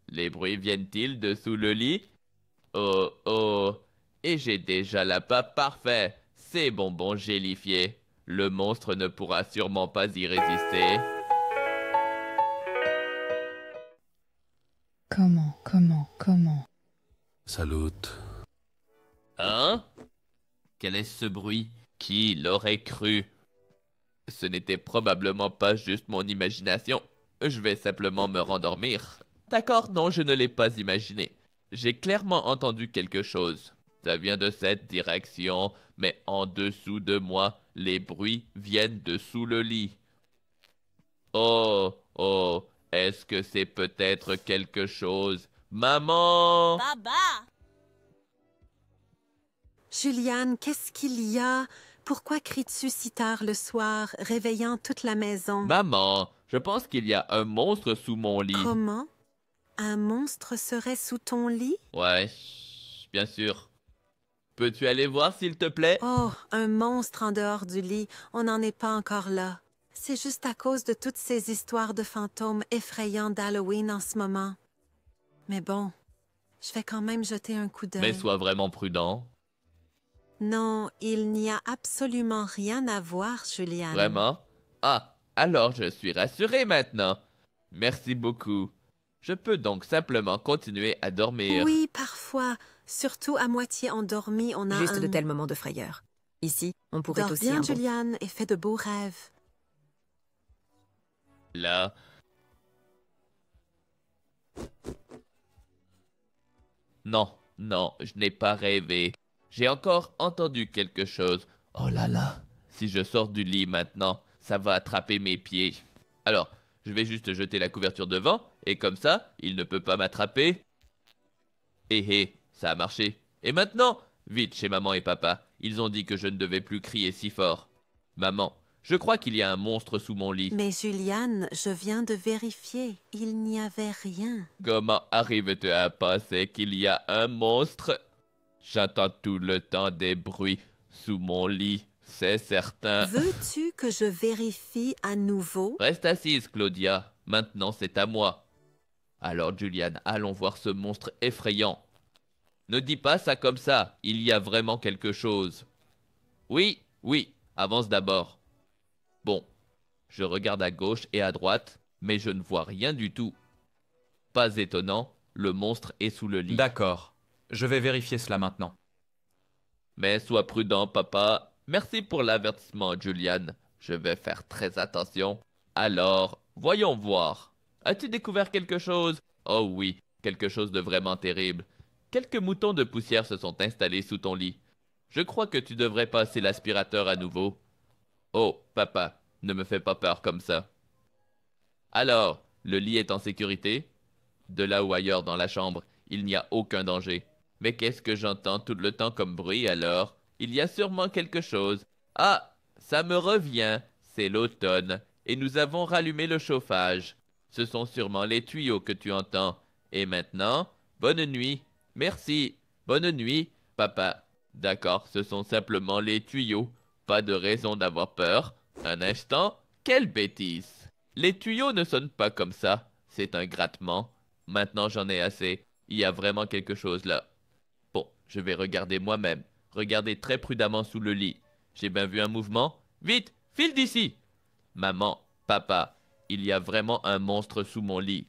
Les bruits viennent-ils de sous le lit? Oh, oh. Et j'ai déjà l'appât parfait. C'est bonbon gélifié. Le monstre ne pourra sûrement pas y résister. Comment? Salut. Hein? Quel est ce bruit? Qui l'aurait cru? Ce n'était probablement pas juste mon imagination. Je vais simplement me rendormir. D'accord, non, je ne l'ai pas imaginé. J'ai clairement entendu quelque chose. Ça vient de cette direction, mais en dessous de moi, les bruits viennent de sous le lit. Oh, oh, est-ce que c'est peut-être quelque chose? Maman! Baba! Juliane, qu'est-ce qu'il y a? Pourquoi cries-tu si tard le soir, réveillant toute la maison? Maman, je pense qu'il y a un monstre sous mon lit. Comment? Un monstre serait sous ton lit? Ouais, bien sûr. Peux-tu aller voir s'il te plaît? Oh, un monstre en dehors du lit, on n'en est pas encore là. C'est juste à cause de toutes ces histoires de fantômes effrayants d'Halloween en ce moment. Mais bon, je vais quand même jeter un coup d'œil. Mais sois vraiment prudent. Non, il n'y a absolument rien à voir, Juliane. Vraiment? Ah, alors je suis rassuré maintenant. Merci beaucoup. Je peux donc simplement continuer à dormir. Oui, parfois. Surtout à moitié endormi, on a Juste un... de tels moments de frayeur. Ici, on pourrait Dors aussi bien, un bon... Juliane, et fais de beaux rêves. Là. Non, non, je n'ai pas rêvé. J'ai encore entendu quelque chose. Oh là là. Si je sors du lit maintenant, ça va attraper mes pieds. Alors, je vais juste jeter la couverture devant, et comme ça, il ne peut pas m'attraper. Hé, ça a marché. Et maintenant, vite chez maman et papa. Ils ont dit que je ne devais plus crier si fort. Maman, je crois qu'il y a un monstre sous mon lit. Mais Juliane, je viens de vérifier. Il n'y avait rien. Comment arrives-tu à penser qu'il y a un monstre? J'entends tout le temps des bruits sous mon lit, c'est certain. Veux-tu que je vérifie à nouveau? Reste assise, Claudia. Maintenant, c'est à moi. Alors, Juliane, allons voir ce monstre effrayant. Ne dis pas ça comme ça. Il y a vraiment quelque chose. Oui, oui. Avance d'abord. Bon. Je regarde à gauche et à droite, mais je ne vois rien du tout. Pas étonnant, le monstre est sous le lit. D'accord. Je vais vérifier cela maintenant. Mais sois prudent, papa. Merci pour l'avertissement, Juliane. Je vais faire très attention. Alors, voyons voir. As-tu découvert quelque chose? Oh oui, quelque chose de vraiment terrible. Quelques moutons de poussière se sont installés sous ton lit. Je crois que tu devrais passer l'aspirateur à nouveau. Oh, papa, ne me fais pas peur comme ça. Alors, le lit est en sécurité? De là ou ailleurs dans la chambre, il n'y a aucun danger. Mais qu'est-ce que j'entends tout le temps comme bruit alors? Il y a sûrement quelque chose. Ah, ça me revient. C'est l'automne. Et nous avons rallumé le chauffage. Ce sont sûrement les tuyaux que tu entends. Et maintenant, bonne nuit. Merci. Bonne nuit, papa. D'accord, ce sont simplement les tuyaux. Pas de raison d'avoir peur. Un instant, quelle bêtise. Les tuyaux ne sonnent pas comme ça. C'est un grattement. Maintenant j'en ai assez. Il y a vraiment quelque chose là. Bon, je vais regarder moi-même. Regardez très prudemment sous le lit. J'ai bien vu un mouvement. Vite, file d'ici. Maman, papa, il y a vraiment un monstre sous mon lit.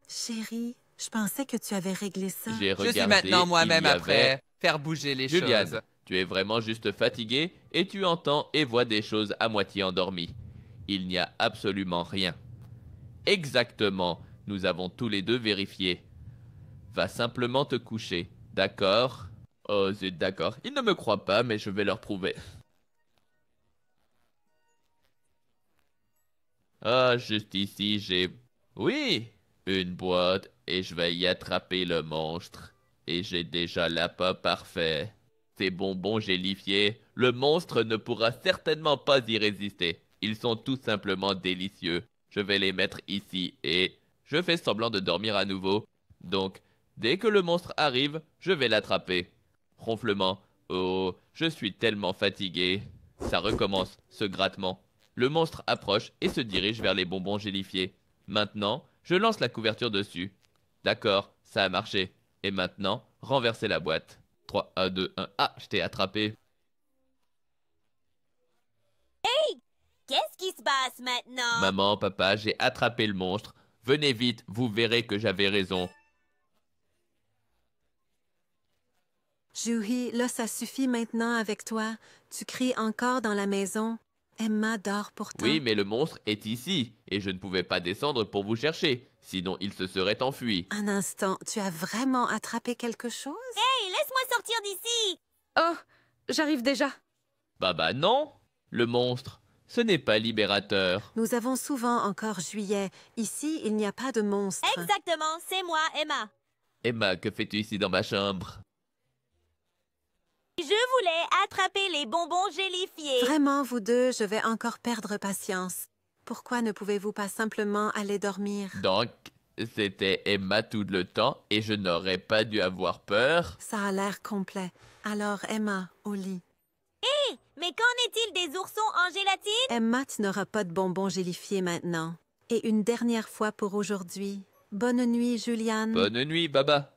Chérie, je pensais que tu avais réglé ça. J'ai Je suis regardé, maintenant moi-même il y après avait... faire bouger les Juliane, choses. tu es vraiment juste fatigué et tu entends et vois des choses à moitié endormies. Il n'y a absolument rien. Exactement, nous avons tous les deux vérifié. Va simplement te coucher, d'accord? Oh zut, d'accord. Ils ne me croient pas, mais je vais leur prouver. Ah, juste ici, j'ai... Oui, une boîte, et je vais y attraper le monstre. Et j'ai déjà l'appât parfait. Ces bonbons gélifiés, le monstre ne pourra certainement pas y résister. Ils sont tout simplement délicieux. Je vais les mettre ici et... Je fais semblant de dormir à nouveau. Donc, dès que le monstre arrive, je vais l'attraper. Ronflement. Oh, je suis tellement fatigué. Ça recommence, ce grattement. Le monstre approche et se dirige vers les bonbons gélifiés. Maintenant, je lance la couverture dessus. D'accord, ça a marché. Et maintenant, renversez la boîte. 3, 1, 2, 1. Ah, je t'ai attrapé. Qu'est-ce qui se passe maintenant? Maman, papa, j'ai attrapé le monstre. Venez vite, vous verrez que j'avais raison. Juhi, là, ça suffit maintenant avec toi. Tu cries encore dans la maison. Emma dort pourtant. Oui, mais le monstre est ici, et je ne pouvais pas descendre pour vous chercher, sinon il se serait enfui. Un instant, tu as vraiment attrapé quelque chose? Hey, laisse-moi sortir d'ici! Oh, j'arrive déjà. Bah non, le monstre, ce n'est pas libérateur. Nous avons souvent encore juillet. Ici, il n'y a pas de monstre. Exactement, c'est moi, Emma. Emma, que fais-tu ici dans ma chambre? Je voulais attraper les bonbons gélifiés. Vraiment, vous deux, je vais encore perdre patience. Pourquoi ne pouvez-vous pas simplement aller dormir? Donc, c'était Emma tout le temps, et je n'aurais pas dû avoir peur. Ça a l'air complet. Alors, Emma, au lit. Mais qu'en est-il des oursons en gélatine? Emma, tu n'auras pas de bonbons gélifiés maintenant. Et une dernière fois pour aujourd'hui. Bonne nuit, Juliane. Bonne nuit, Baba.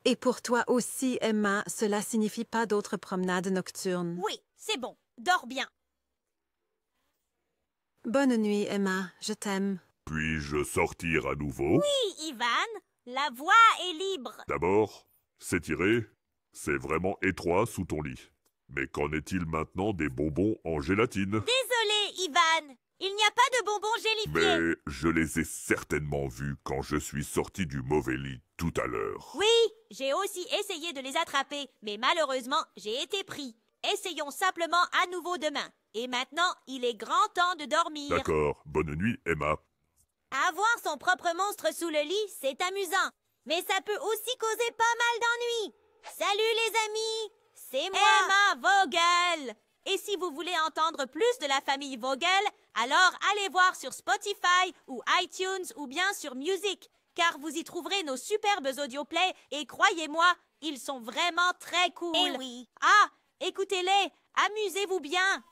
Et pour toi aussi, Emma, cela signifie pas d'autres promenades nocturnes. Oui, c'est bon. Dors bien. Bonne nuit, Emma. Je t'aime. Puis-je sortir à nouveau? Oui, Ivan, la voie est libre. D'abord, s'étirer, c'est vraiment étroit sous ton lit. Mais qu'en est-il maintenant des bonbons en gélatine? Désolé, Ivan. Il n'y a pas de bonbons gélifiés. Mais je les ai certainement vus quand je suis sorti du mauvais lit tout à l'heure. Oui, j'ai aussi essayé de les attraper, mais malheureusement, j'ai été pris. Essayons simplement à nouveau demain. Et maintenant, il est grand temps de dormir. D'accord, bonne nuit, Emma. Avoir son propre monstre sous le lit, c'est amusant. Mais ça peut aussi causer pas mal d'ennuis. Salut les amis, c'est moi, Emma Vogel. Et si vous voulez entendre plus de la famille Vogel, alors allez voir sur Spotify ou iTunes ou bien sur Music, car vous y trouverez nos superbes audioplays et croyez-moi, ils sont vraiment très cool. Eh oui. Ah, écoutez-les, amusez-vous bien.